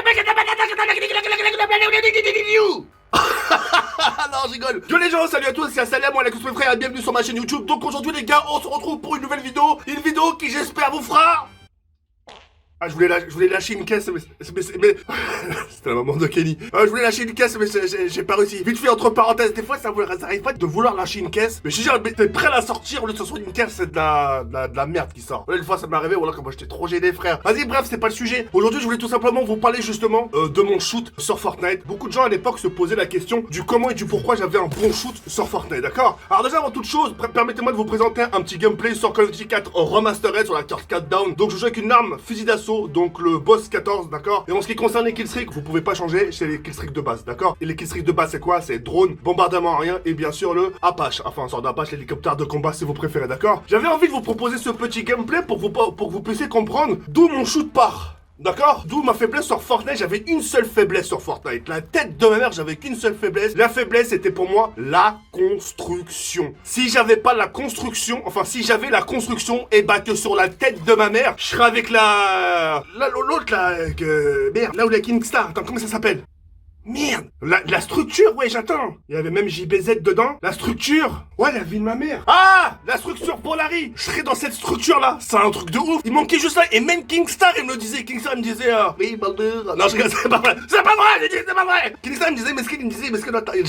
Non, je rigole. Yo les gens, salut à tous, c'est Salam, moi la tous mes frères et bienvenue sur ma chaîne YouTube. Donc aujourd'hui les gars, on se retrouve pour une nouvelle vidéo. Une vidéo qui j'espère vous fera... Ah, je voulais lâcher une caisse, mais... C'était la maman de Kenny. Je voulais lâcher une caisse, mais j'ai pas réussi. Vite fait, entre parenthèses, des fois, ça arrive pas de vouloir lâcher une caisse. Mais je suis t'es prêt à la sortir, au lieu de ce soit une caisse, c'est de la merde qui sort. Là, une fois, ça m'est arrivé, voilà, quand moi j'étais trop gêné, frère. Vas-y, bref, c'est pas le sujet. Aujourd'hui, je voulais tout simplement vous parler, justement, de mon shoot sur Fortnite. Beaucoup de gens, à l'époque, se posaient la question du comment et du pourquoi j'avais un bon shoot sur Fortnite, d'accord? Alors déjà, avant toute chose, permettez-moi de vous présenter un petit gameplay sur Call of Duty 4 Remastered, sur la carte 4 down. Donc, je joue avec une arme fusil d'assaut, donc le boss 14, d'accord? Et en ce qui concerne les killstreaks, vous pouvez pas changer, c'est les killstreaks de base, d'accord? Et les killstreaks de base, c'est quoi? C'est drone, bombardement aérien et bien sûr le Apache. Enfin, un sort d'Apache, l'hélicoptère de combat, si vous préférez, d'accord? J'avais envie de vous proposer ce petit gameplay pour que vous puissiez comprendre d'où mon shoot part. D'accord? D'où ma faiblesse sur Fortnite, j'avais une seule faiblesse sur Fortnite. La tête de ma mère, j'avais qu'une seule faiblesse. La faiblesse, c'était pour moi la construction. Si j'avais pas la construction, enfin si j'avais la construction, et bah que sur la tête de ma mère, je serais avec l'autre là, merde, là où la Kingstar, attends, comment ça s'appelle? Merde, la structure, ouais, j'attends. Il y avait même JBZ dedans. La structure, ouais, la vie de ma mère. Ah, la structure Polari. Je serais dans cette structure-là. C'est un truc de ouf. Il manquait juste ça. Et même Kingstar, il me le disait. Kingstar, il me disait, oui, Baldur. Non, je rigole, c'est pas vrai. C'est pas vrai, j'ai dit, c'est pas vrai. Kingstar, il me disait, mais il me disait, mais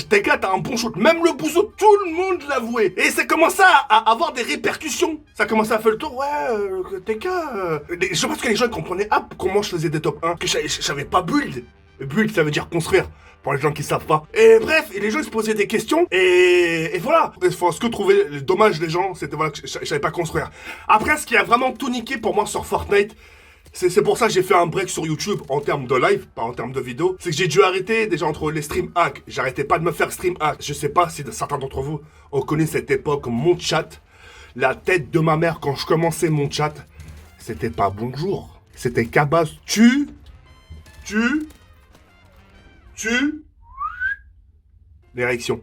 t'es gars, t'as un bon shoot. Même le bousseau, tout le monde l'avouait. Et ça commençait à avoir des répercussions. Ça commençait à faire le tour, ouais, TK. Je pense que les gens comprenaient comment je faisais des top 1. Que j'avais pas build. Build, ça veut dire construire, pour les gens qui savent pas. Et bref, et les gens ils se posaient des questions, et voilà. Enfin, ce que trouvaient dommage les gens, c'était voilà, que je savais pas construire. Après, ce qui a vraiment tout niqué pour moi sur Fortnite, c'est pour ça que j'ai fait un break sur YouTube en termes de live, pas en termes de vidéo. C'est que j'ai dû arrêter déjà entre les stream hacks. J'arrêtais pas de me faire stream hack. Je sais pas si certains d'entre vous ont connu cette époque, mon chat. La tête de ma mère quand je commençais mon chat, c'était pas bonjour. C'était Cabas, l'érection.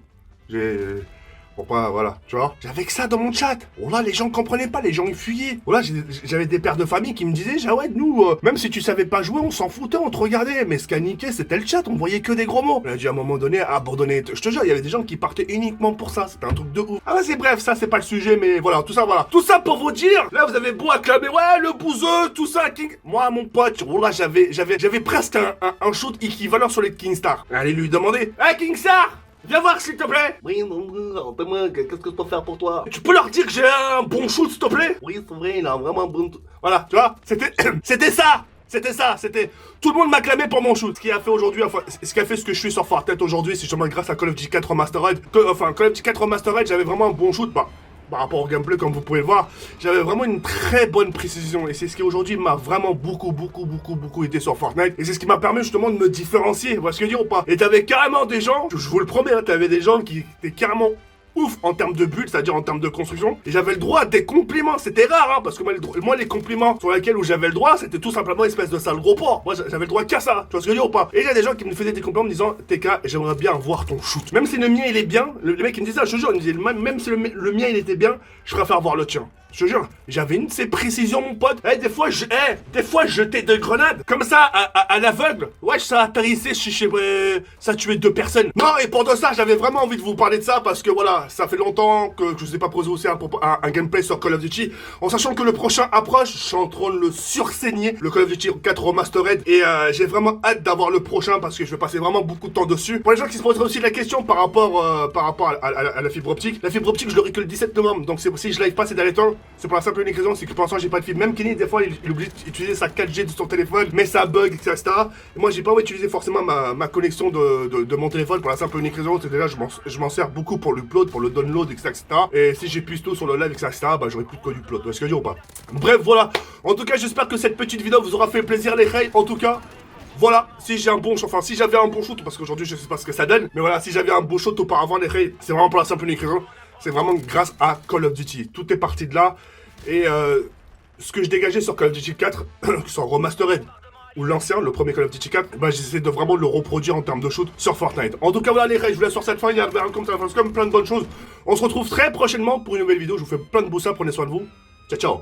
Pour pas, voilà, tu vois. J'avais que ça dans mon chat. Oh là, les gens comprenaient pas, les gens ils fuyaient. Oh là, j'avais des pères de famille qui me disaient, ah ouais, nous, même si tu savais pas jouer, on s'en foutait, on te regardait. Mais ce qu'a niqué, c'était le chat, on voyait que des gros mots. On a dû à un moment donné abandonner. Je te jure, il y avait des gens qui partaient uniquement pour ça. C'était un truc de ouf. Ah vas-y, bref, ça c'est pas le sujet, mais voilà, tout ça, voilà. Tout ça pour vous dire, là vous avez beau acclamer, ouais, le bouseux, tout ça, King. Moi, mon pote, oh là, j'avais presque un shoot équivalent sur les Kingstar. Allez lui demander, hey Kingstar! Viens voir s'il te plaît. Oui, non, qu'est-ce que je peux faire pour toi? Tu peux leur dire que j'ai un bon shoot s'il te plaît? Oui, c'est vrai, il a vraiment un bon... Voilà, tu vois, c'était ça. C'était... Tout le monde m'acclamait pour mon shoot. Ce qui a fait aujourd'hui, enfin, ce qui a fait ce que je suis sur Fortnite aujourd'hui, c'est justement grâce à Call of Duty 4 Remastered. Enfin, Call of Duty 4 Remastered, j'avais vraiment un bon shoot, par rapport au gameplay, comme vous pouvez le voir, j'avais vraiment une très bonne précision. Et c'est ce qui aujourd'hui m'a vraiment beaucoup aidé sur Fortnite. Et c'est ce qui m'a permis justement de me différencier. Vous voyez ce que je veux dire ou pas? Et t'avais carrément des gens, je vous le promets, hein, t'avais des gens qui étaient carrément ouf en termes de build, c'est-à-dire en termes de construction. Et j'avais le droit à des compliments. C'était rare, hein, parce que moi les compliments sur lesquels où j'avais le droit, c'était tout simplement espèce de sale gros porc. Moi, j'avais le droit qu'à ça. Tu vois ce que je veux dire ou pas? Et il y a des gens qui me faisaient des compliments en me disant, TK, j'aimerais bien voir ton shoot. Même si le mien il est bien, le mec il me disait ça, je te jure, il me disait, même si le mien il était bien, je préfère voir le tien. Je te jure, j'avais une de ces précisions, mon pote. Des fois, je jetais des grenades. Comme ça, à l'aveugle. Ouais, ça atterrissait ça tuait 2 personnes. Non, et pour de ça, j'avais vraiment envie de vous parler de ça parce que voilà, ça fait longtemps que je vous ai pas posé aussi un gameplay sur Call of Duty. En sachant que le prochain approche, je suis en train de le sursaigner, le Call of Duty 4 Remastered. Et j'ai vraiment hâte d'avoir le prochain parce que je vais passer vraiment beaucoup de temps dessus. Pour les gens qui se poseraient aussi la question par rapport à la fibre optique. La fibre optique, je l'aurai que le 17 novembre. Donc si je live pas ces derniers temps, c'est pour la simple et unique raison, c'est que pour l'instant j'ai pas de fibre. Même Kenny, des fois, il oublie d'utiliser sa 4G de son téléphone, mais ça bug, etc. Et moi, j'ai pas utilisé forcément ma connexion de mon téléphone pour la simple et unique raison, c'est déjà je m'en sers beaucoup pour l'upload, pour le download, etc. Et si j'épuise tout sur le live, etc., bah j'aurai plus de code upload. Est-ce que je dis ou pas? Bref, voilà. En tout cas, j'espère que cette petite vidéo vous aura fait plaisir, les rails. En tout cas, voilà, si j'avais un bon shoot, parce qu'aujourd'hui je sais pas ce que ça donne, mais voilà, si j'avais un beau shoot auparavant, les rails, c'est vraiment pour la simple et unique raison. C'est vraiment grâce à Call of Duty. Tout est parti de là. Et ce que je dégageais sur Call of Duty 4, sur Remastered, ou l'ancien, le premier Call of Duty 4, bah j'essaie de vraiment le reproduire en termes de shoot sur Fortnite. En tout cas, voilà les règles, je vous laisse sur cette fin, il y a comme plein de bonnes choses. On se retrouve très prochainement pour une nouvelle vidéo. Je vous fais plein de beaux ça, prenez soin de vous. Ciao, ciao.